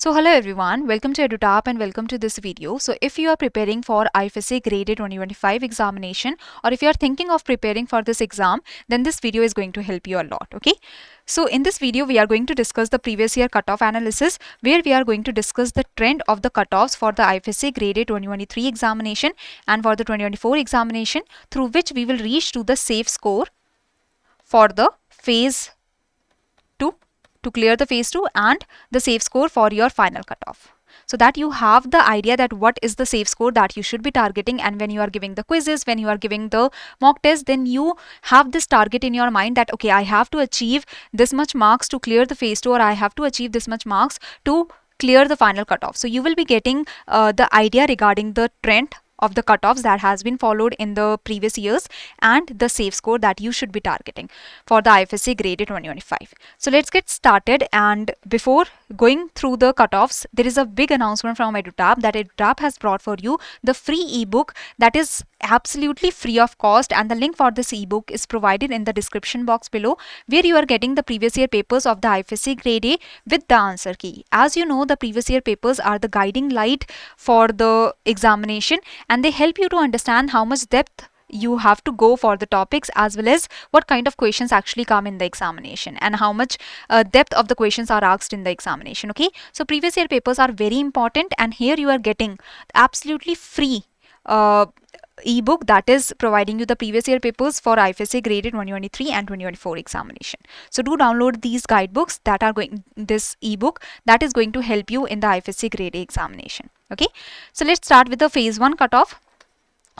So hello everyone, welcome to EduTap and welcome to this video. So if you are preparing for IFSCA Grade A 2025 examination, or if you are thinking of preparing for this exam, then this video is going to help you a lot, okay? So in this video, we are going to discuss the previous year cutoff analysis, where we are going to discuss the trend of the cutoffs for the IFSCA Grade A 2023 examination and for the 2024 examination, through which we will reach to the safe score for the phase 2 to clear the phase 2 and the safe score for your final cutoff, so that you have the idea that what is the safe score that you should be targeting. And when you are giving the quizzes, when you are giving the mock test, then you have this target in your mind that okay, I have to achieve this much marks to clear the phase 2, or I have to achieve this much marks to clear the final cutoff. So you will be getting the idea regarding the trend of the cutoffs that has been followed in the previous years and the safe score that you should be targeting for the IFSCA Grade A 2025. So let's get started, and before going through the cutoffs, there is a big announcement from EduTap that EduTap has brought for you the free ebook that is absolutely free of cost, and the link for this ebook is provided in the description box below, where you are getting the previous year papers of the IFSCA Grade A with the answer key. As you know, the previous year papers are the guiding light for the examination, and they help you to understand how much depth you have to go for the topics, as well as what kind of questions actually come in the examination and how much depth of the questions are asked in the examination. Okay, so previous year papers are very important, and here you are getting absolutely free ebook that is providing you the previous year papers for IFSCA Grade A 2023 and 2024 examination. So do download these guidebooks that are going, this ebook that is going to help you in the IFSCA Grade A examination. Okay, so let's start with the phase 1 cutoff.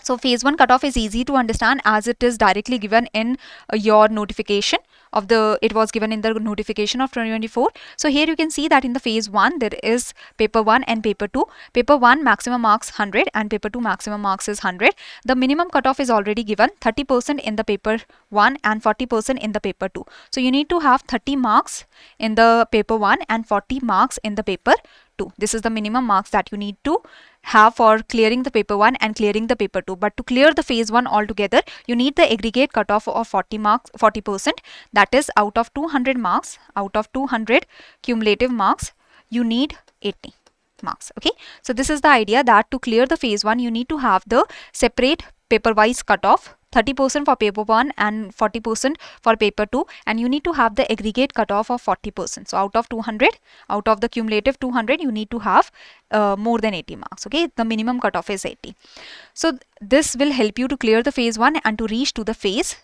So phase 1 cutoff is easy to understand, as it is directly given in your notification of the, it was given in the notification of 2024. So here you can see that in the phase 1 there is paper 1 and paper 2. Paper 1 maximum marks 100 and paper 2 maximum marks is 100. The minimum cutoff is already given, 30% in the paper 1 and 40% in the paper 2. So you need to have 30 marks in the paper 1 and 40 marks in the paper 2. This is the minimum marks that you need to have for clearing the paper 1 and clearing the paper 2. But to clear the phase 1 altogether, you need the aggregate cutoff of 40 marks, 40%. That is, out of 200 marks, out of 200 cumulative marks, you need 80 marks. Okay, so this is the idea that to clear the phase 1, you need to have the separate paper wise cutoff, 30% for paper 1 and 40% for paper 2, and you need to have the aggregate cutoff of 40%. So out of 200, out of the cumulative 200, you need to have more than 80 marks. Okay, the minimum cutoff is 80. So this will help you to clear the phase 1 and to reach to the phase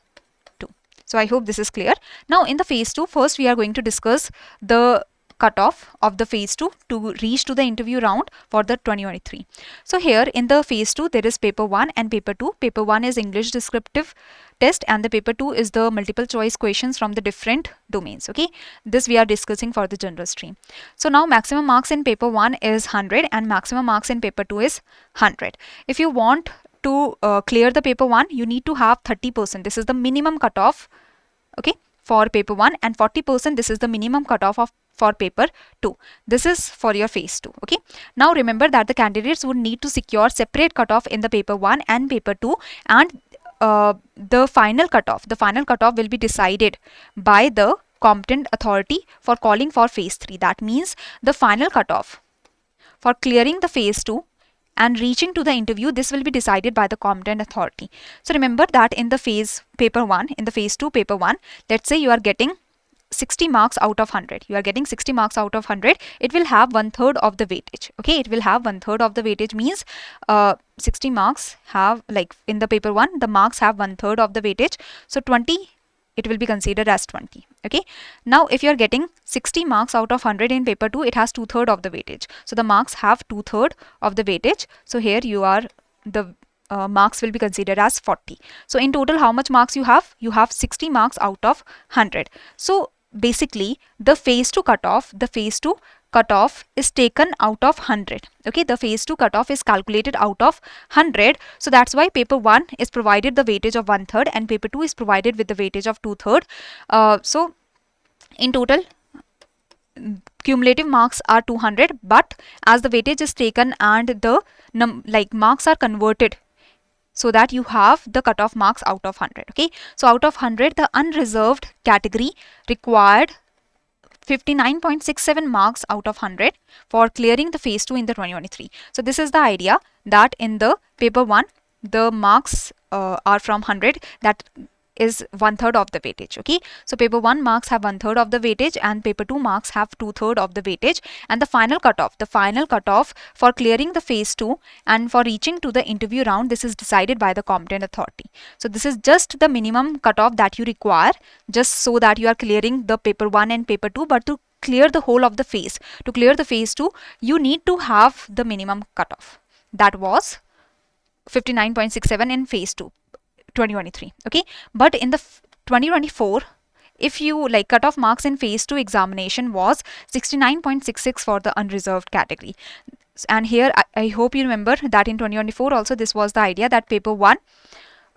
2. So I hope this is clear. Now in the phase 2, first we are going to discuss the cutoff of the phase 2 to reach to the interview round for the 2023. So here in the phase 2 there is paper 1 and paper 2. Paper 1 is English descriptive test and the paper 2 is the multiple choice questions from the different domains. Okay, this we are discussing for the general stream. So now maximum marks in paper 1 is 100 and maximum marks in paper 2 is 100. If you want to clear the paper 1, you need to have 30%. This is the minimum cutoff, okay, for paper 1, and 40% this is the minimum cutoff of for paper 2. This is for your phase 2. Okay, now remember that the candidates would need to secure separate cutoff in the paper 1 and paper 2, and the final cutoff will be decided by the competent authority for calling for phase 3. That means the final cutoff for clearing the phase 2 and reaching to the interview, this will be decided by the competent authority. So remember that in the phase paper 1, in the phase 2 paper 1, let's say you are getting 60 marks out of 100. You are getting 60 marks out of 100. It will have 1/3 of the weightage. Okay, it will have 1/3 of the weightage, means 60 marks have, like in the paper 1, the marks have 1/3 of the weightage. So 20, it will be considered as 20. Okay, now if you are getting 60 marks out of 100 in paper 2, it has 2/3 of the weightage. So the marks have 2/3 of the weightage. So here you are, the marks will be considered as 40. So in total, how much marks you have? You have 60 marks out of 100. So basically the phase 2 cutoff, is taken out of 100. Okay, the phase 2 cutoff is calculated out of 100. So that's why paper 1 is provided the weightage of 1/3 and paper 2 is provided with the weightage of 2/3. So in total cumulative marks are 200, but as the weightage is taken and the marks are converted, so that you have the cutoff marks out of 100. Okay, so out of 100, the unreserved category required 59.67 marks out of 100 for clearing the phase 2 in the 2023. So this is the idea that in the paper 1, the marks are from 100, that is 1/3 of the weightage. Okay, so paper 1 marks have 1/3 of the weightage and paper 2 marks have 2/3 of the weightage, and the final cutoff for clearing the phase 2 and for reaching to the interview round, this is decided by the competent authority. So this is just the minimum cutoff that you require just so that you are clearing the paper 1 and paper 2, but to clear the whole of the phase, to clear the phase 2, you need to have the minimum cutoff. That was 59.67 in phase 2 2023. Okay, but in the 2024, if you like, cutoff marks in phase 2 examination was 69.66 for the unreserved category. And here I hope you remember that in 2024 also this was the idea that paper 1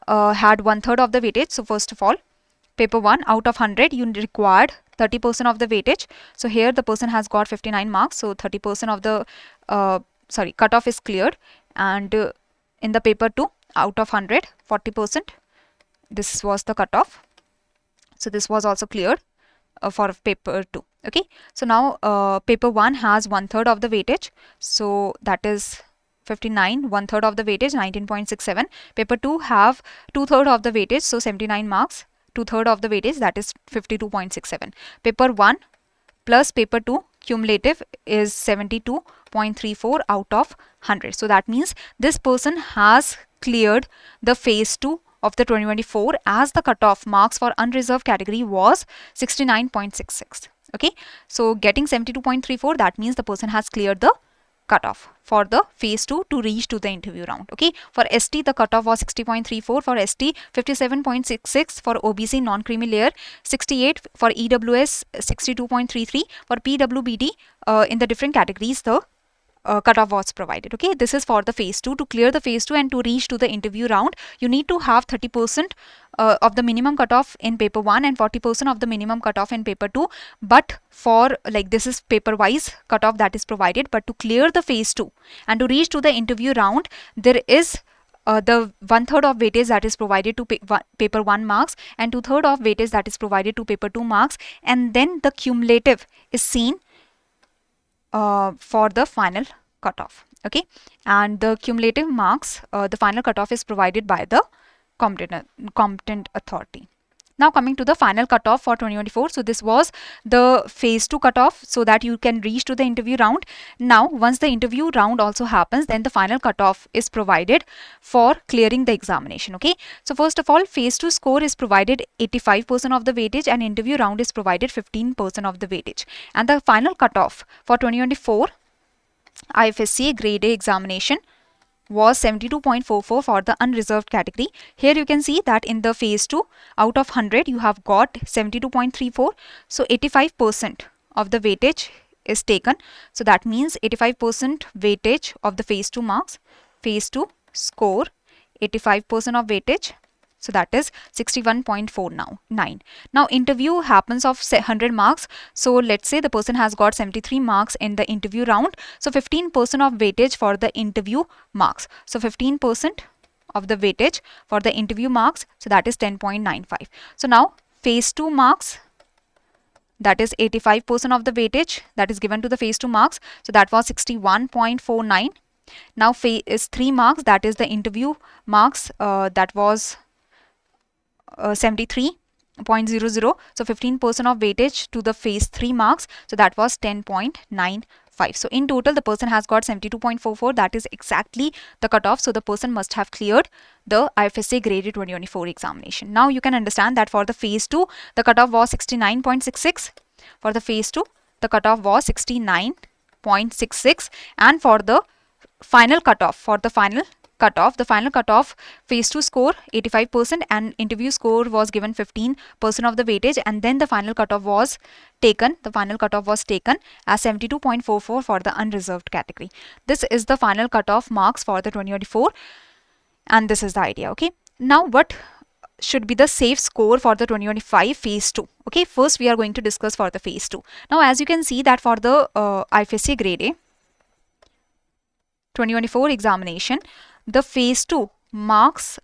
had 1/3 of the weightage. So first of all, paper 1 out of 100 you required 30% of the weightage. So here the person has got 59 marks, so 30% of the cutoff is cleared. And in the paper 2, out of 100, 40%, this was the cutoff. So this was also cleared for paper 2. Okay, so now paper 1 has 1/3 of the weightage, so that is 59, 1/3 of the weightage, 19.67. Paper 2 have 2/3 of the weightage, so 79 marks, 2/3 of the weightage, that is 52.67. Paper 1 plus paper 2 cumulative is 72.34 out of 100. So that means this person has cleared the phase 2 of the 2024 as the cutoff marks for unreserved category was 69.66. Okay, so getting 72.34, that means the person has cleared the cutoff for the phase 2 to reach to the interview round. Okay, for ST the cutoff was 60.34, for ST 57.66, for OBC non-creamy layer 68, for EWS 62.33, for PWBD in the different categories the cutoff was provided. Okay, this is for the phase 2. To clear the phase 2 and to reach to the interview round, you need to have 30% of the minimum cutoff in paper 1 and 40% of the minimum cutoff in paper 2. But for like, this is paper wise cutoff that is provided, but to clear the phase 2 and to reach to the interview round, there is the 1/3 of weightage that is provided to paper 1 marks and 2/3 of weightage that is provided to paper 2 marks, and then the cumulative is seen for the final cutoff. Okay, and the cumulative marks, the final cutoff is provided by the competent authority. Now coming to the final cutoff for 2024. So this was the phase 2 cutoff so that you can reach to the interview round. Now once the interview round also happens, then the final cutoff is provided for clearing the examination. Okay, so first of all, phase 2 score is provided 85% of the weightage and interview round is provided 15% of the weightage. And the final cutoff for 2024 IFSCA Grade A examination was 72.44 for the unreserved category. Here you can see that in the phase 2, out of 100 you have got 72.34, so 85% of the weightage is taken. So that means 85% weightage of the phase 2 marks, phase 2 score 85% of weightage, so that is 61.49. Now interview happens of 100 marks. So let's say the person has got 73 marks in the interview round. So 15% of weightage for the interview marks. So 15% of the weightage for the interview marks. So that is 10.95. So now phase 2 marks, that is 85% of the weightage that is given to the phase 2 marks. So that was 61.49. Now phase 3 marks, that is the interview marks, that was 73.00. So 15% of weightage to the phase 3 marks. So that was 10.95. So in total the person has got 72.44. That is exactly the cutoff. So the person must have cleared the IFSCA Grade A 2024 examination. Now you can understand that for the phase 2 the cutoff was 69.66. For the phase 2 the cutoff was 69.66, and for the final cutoff, the final cutoff phase 2 score 85% and interview score was given 15% of the weightage, and then the final cutoff was taken as 72.44 for the unreserved category. This is the final cutoff marks for the 2024, and this is the idea. Okay, now what should be the safe score for the 2025 phase 2? Okay, first we are going to discuss for the phase 2. Now as you can see that for the IFSCA Grade A 2024 examination, the phase 2 marks,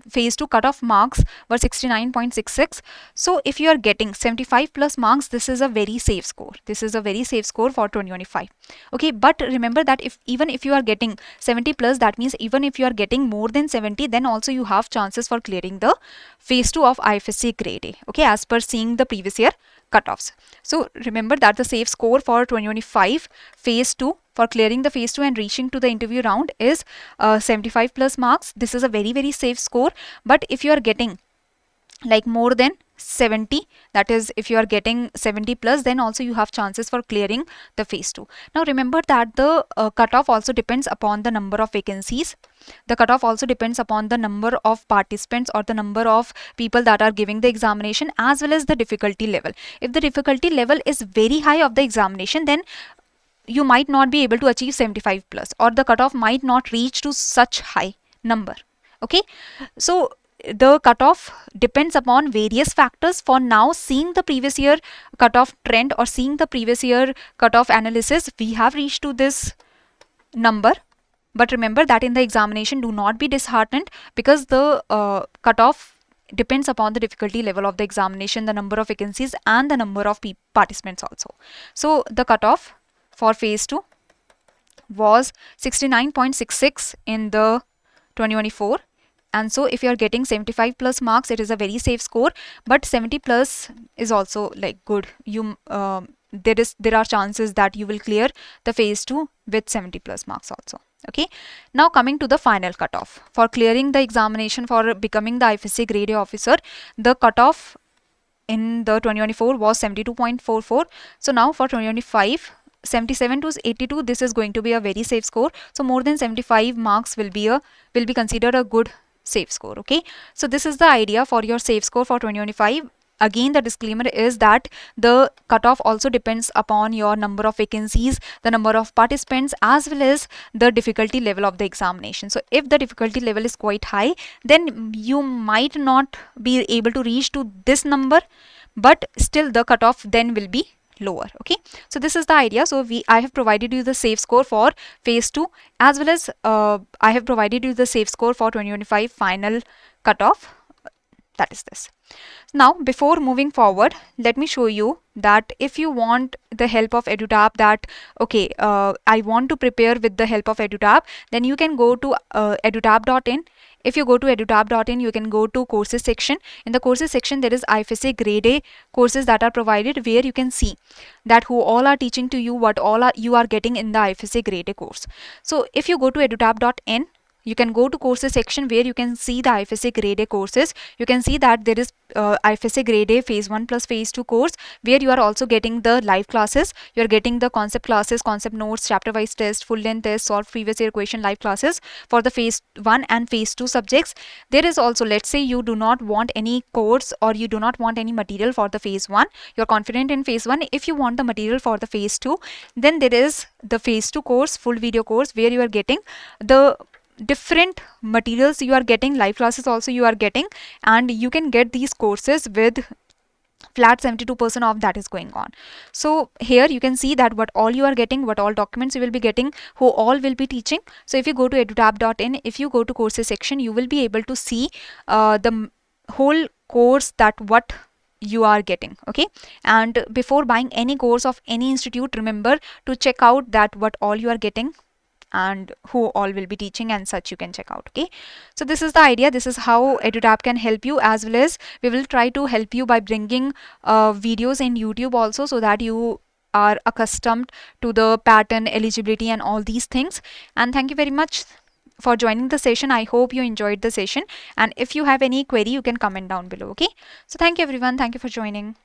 phase 2 cutoff marks were 69.66. So if you are getting 75 plus marks, this is a very safe score. This is a very safe score for 2025. Okay, but remember that even if you are getting 70 plus, that means even if you are getting more than 70, then also you have chances for clearing the phase 2 of IFSCA grade A. Okay, as per seeing the previous year cutoffs. So remember that the safe score for 2025 phase 2 for clearing the phase 2 and reaching to the interview round is 75 plus marks. This is a very safe score. But if you are getting like more than 70, that is if you are getting 70 plus, then also you have chances for clearing the phase 2. Now remember that the cutoff also depends upon the number of vacancies. The cutoff also depends upon the number of participants or the number of people that are giving the examination, as well as the difficulty level. If the difficulty level is very high of the examination, then you might not be able to achieve 75 plus, or the cutoff might not reach to such high number. Okay, so the cutoff depends upon various factors. For now, seeing the previous year cutoff trend or seeing the previous year cutoff analysis, we have reached to this number. But remember that in the examination, do not be disheartened, because the cutoff depends upon the difficulty level of the examination, the number of vacancies, and the number of participants also. So the cutoff for phase 2 was 69.66 in the 2024. And so if you are getting 75 plus marks, it is a very safe score. But 70 plus is also like good. There are chances that you will clear the phase 2 with 70 plus marks also. Okay, now coming to the final cutoff for clearing the examination for becoming the IFSCA grade A officer, the cutoff in the 2024 was 72.44. So now for 2025, 77 to 82, this is going to be a very safe score. So more than 75 marks will be considered a good safe score. Okay, so this is the idea for your safe score for 2025. Again, the disclaimer is that the cutoff also depends upon your number of vacancies, the number of participants, as well as the difficulty level of the examination. So if the difficulty level is quite high, then you might not be able to reach to this number, but still the cutoff then will be lower. Okay, so this is the idea. So I have provided you the safe score for phase 2, as well as I have provided you the safe score for 2025 final cutoff. That is this. Now, before moving forward, let me show you that if you want the help of EduTap, that okay, I want to prepare with the help of EduTap, then you can go to edutap.in. If you go to edutap.in, you can go to courses section. In the courses section, there is IFSA grade A courses that are provided, where you can see that who all are teaching to you, what all you are getting in the IFSA grade A course. So if you go to edutap.in, you can go to courses section, where you can see the IFSA grade A courses. You can see that there is IFSA grade A phase 1 plus phase 2 course, where you are also getting the live classes. You are getting the concept classes, concept notes, chapter wise test, full length test, solve previous year question live classes for the phase 1 and phase 2 subjects. There is also, let's say you do not want any course or you do not want any material for the phase 1, you are confident in phase 1. If you want the material for the phase 2, then there is the phase 2 course, full video course, where you are getting the different materials. You are getting live classes also, you are getting, and you can get these courses with flat 72% off that is going on. So here you can see that what all you are getting, what all documents you will be getting, who all will be teaching. So if you go to edutap.in, if you go to courses section, you will be able to see the whole course, that what you are getting. Okay, and before buying any course of any institute, remember to check out that what all you are getting and who all will be teaching, and such you can check out. Okay, so this is the idea. This is how EduTap can help you, as well as we will try to help you by bringing videos in YouTube also, so that you are accustomed to the pattern, eligibility, and all these things. And thank you very much for joining the session. I hope you enjoyed the session, and if you have any query, you can comment down below. Okay, so thank you everyone, thank you for joining.